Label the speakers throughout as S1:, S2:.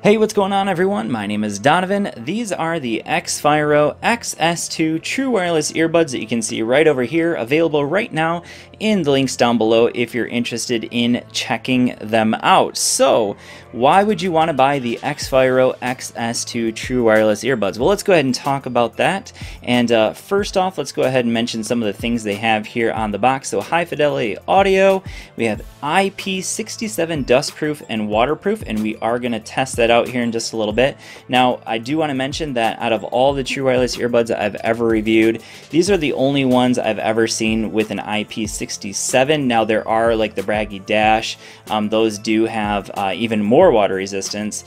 S1: Hey, what's going on everyone? My name is Donovan. These are the xFyro xS2 True Wireless Earbuds that you can see right over here, available right now in the links down below if you're interested in checking them out. So, why would you want to buy the xFyro xS2 True Wireless Earbuds? Well, let's go ahead and talk about that. And first off, let's go ahead and mention some of the things they have here on the box. So, high fidelity audio, we have IP67 dustproof and waterproof, and we are going to test that out here in just a little bit. Now, I do want to mention that out of all the True Wireless earbuds that I've ever reviewed, these are the only ones I've ever seen with an IP67. Now, there are like the Braggy Dash, those do have even more water resistance.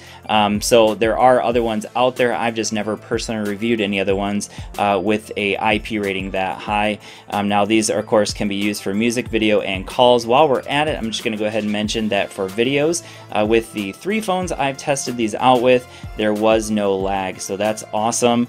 S1: So there are other ones out there. I've just never personally reviewed any other ones with a IP rating that high. Now, these of course can be used for music, video, and calls. While we're at it, I'm just going to go ahead and mention that for videos, with the 3 phones I've tested these out with, there was no lag. So that's awesome,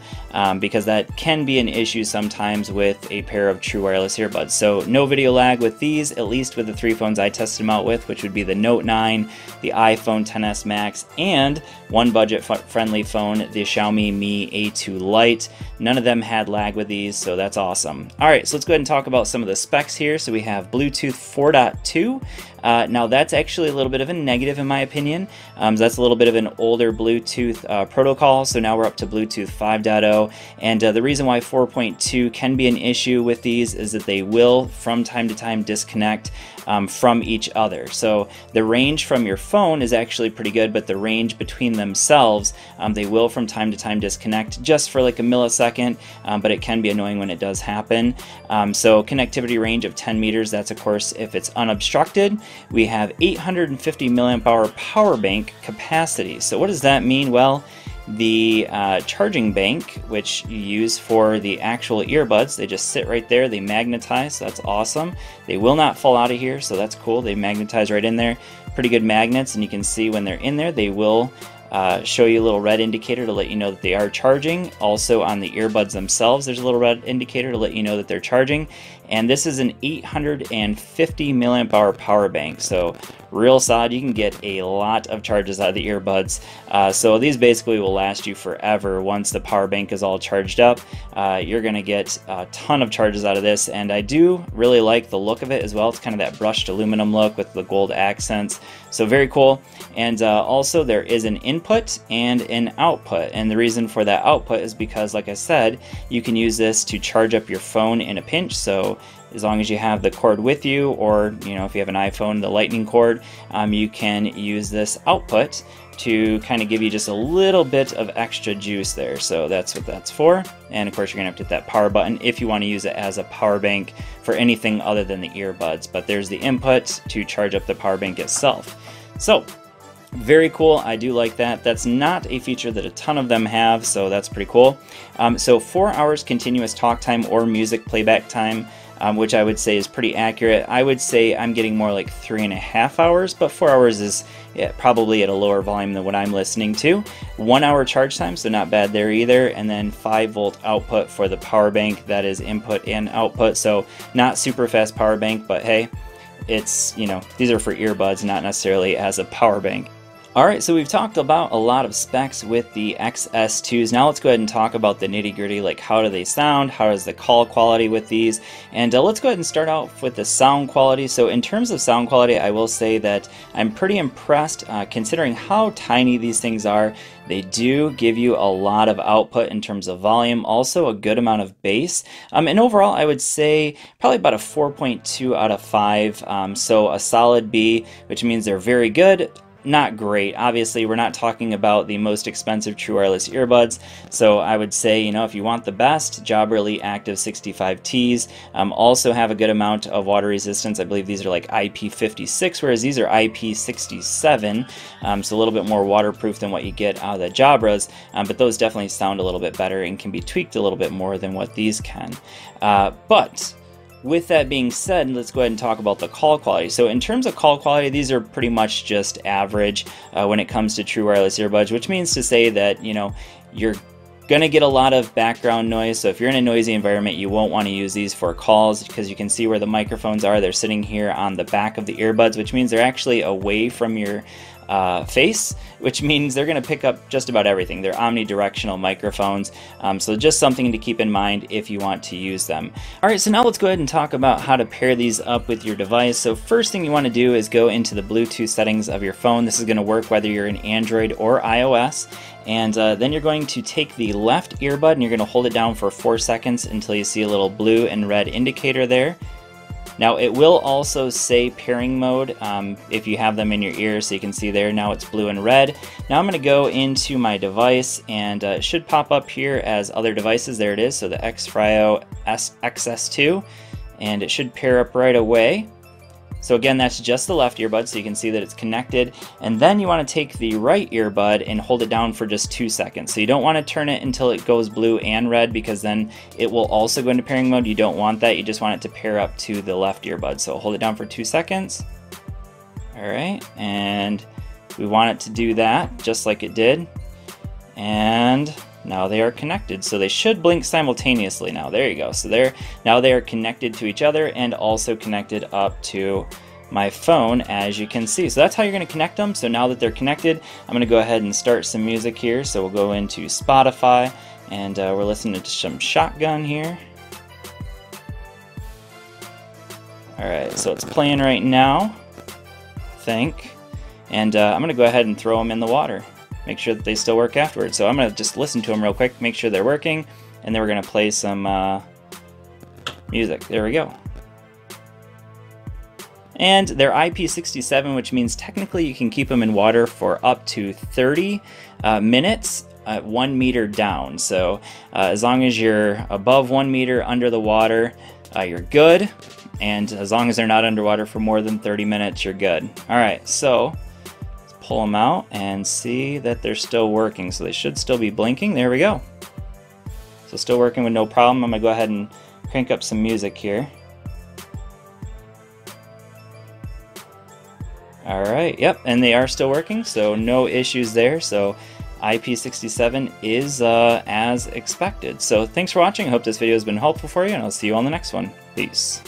S1: because that can be an issue sometimes with a pair of True Wireless earbuds. So no video lag with these, at least with the 3 phones I tested them out with, which would be the Note 9, the iPhone XS Max, and one budget-friendly phone, the Xiaomi Mi A2 Lite. None of them had lag with these, so that's awesome. All right, so let's go ahead and talk about some of the specs here. So we have Bluetooth 4.2. Now that's actually a little bit of a negative in my opinion. That's a little bit of an older Bluetooth protocol, so now we're up to Bluetooth 5.0, and the reason why 4.2 can be an issue with these is that they will from time to time disconnect from each other. So the range from your phone is actually pretty good, but the range between themselves, they will from time to time disconnect just for like a millisecond, but it can be annoying when it does happen. So connectivity range of 10 meters, that's of course if it's unobstructed. We have 850 milliamp hour power bank capacity. So what does that mean? Well, the charging bank, which you use for the actual earbuds, they just sit right there, they magnetize, so that's awesome. They will not fall out of here, so that's cool. They magnetize right in there. Pretty good magnets, and you can see when they're in there, they will show you a little red indicator to let you know that they are charging. Also on the earbuds themselves, there's a little red indicator to let you know that they're charging. And this is an 850 milliamp hour power bank, so real solid. You can get a lot of charges out of the earbuds. So these basically will last you forever. Once the power bank is all charged up, you're going to get a ton of charges out of this, and I do really like the look of it as well. It's kind of that brushed aluminum look with the gold accents, so very cool. And also there is an input and an output, and the reason for that output is because, like I said, you can use this to charge up your phone in a pinch. So as long as you have the cord with you, or if you have an iPhone, the lightning cord, you can use this output to kind of give you just a little bit of extra juice there. So that's what that's for. And of course you're gonna have to hit that power button if you want to use it as a power bank for anything other than the earbuds. But there's the input to charge up the power bank itself. So very cool. I do like that. That's not a feature that a ton of them have, so that's pretty cool. So 4 hours continuous talk time or music playback time, which I would say is pretty accurate. I would say I'm getting more like 3.5 hours, but 4 hours is probably at a lower volume than what I'm listening to. 1 hour charge time, so not bad there either. And then 5-volt output for the power bank. That is input and output, so not super fast power bank, but hey, it's, these are for earbuds, not necessarily as a power bank. Alright, so we've talked about a lot of specs with the xS2s. Now let's go ahead and talk about the nitty-gritty, like how do they sound, how is the call quality with these, and let's go ahead and start out with the sound quality. So in terms of sound quality, I will say that I'm pretty impressed considering how tiny these things are. They do give you a lot of output in terms of volume, also a good amount of bass, and overall I would say probably about a 4.2 out of 5, so a solid B, which means they're very good. Not great. Obviously, we're not talking about the most expensive True Wireless earbuds, so I would say, if you want the best, Jabra Elite Active 65Ts also have a good amount of water resistance. I believe these are like IP56, whereas these are IP67, so a little bit more waterproof than what you get out of the Jabras, but those definitely sound a little bit better and can be tweaked a little bit more than what these can. But with that being said, let's go ahead and talk about the call quality. So in terms of call quality, these are pretty much just average when it comes to True Wireless earbuds, which means to say that, you're Gonna get a lot of background noise, so if you're in a noisy environment, you won't want to use these for calls because you can see where the microphones are. They're sitting here on the back of the earbuds, which means they're actually away from your face, which means they're going to pick up just about everything. They're omnidirectional microphones, so just something to keep in mind if you want to use them. Alright, so now let's go ahead and talk about how to pair these up with your device. So first thing you want to do is go into the Bluetooth settings of your phone. This is going to work whether you're in Android or iOS. And then you're going to take the left earbud and you're going to hold it down for 4 seconds until you see a little blue and red indicator there. Now it will also say pairing mode if you have them in your ears, so you can see there now it's blue and red. Now I'm going to go into my device and it should pop up here as other devices. There it is, so the xFyro xS2, and it should pair up right away. So again, that's just the left earbud, so you can see that it's connected. And then you want to take the right earbud and hold it down for just 2 seconds. So you don't want to turn it until it goes blue and red, because then it will also go into pairing mode. You don't want that. You just want it to pair up to the left earbud. So hold it down for 2 seconds. All right, and we want it to do that just like it did. And now they are connected, so they should blink simultaneously now. There you go. So now they are connected to each other and also connected up to my phone, as you can see. So that's how you're going to connect them. So now that they're connected, I'm going to go ahead and start some music here. So we'll go into Spotify, and we're listening to some Shotgun here. Alright, so it's playing right now, I think. And I'm going to go ahead and throw them in the water. Make sure that they still work afterwards. So I'm going to just listen to them real quick, make sure they're working, and then we're going to play some music. There we go. And they're IP67, which means technically you can keep them in water for up to 30 minutes at 1 meter down. So as long as you're above 1 meter under the water, you're good. And as long as they're not underwater for more than 30 minutes, you're good. All right, so pull them out and see that they're still working. So they should still be blinking. There we go. So still working with no problem. I'm going to go ahead and crank up some music here. Alright, yep, and they are still working, so no issues there. So IP67 is as expected. So thanks for watching. I hope this video has been helpful for you, and I'll see you on the next one. Peace.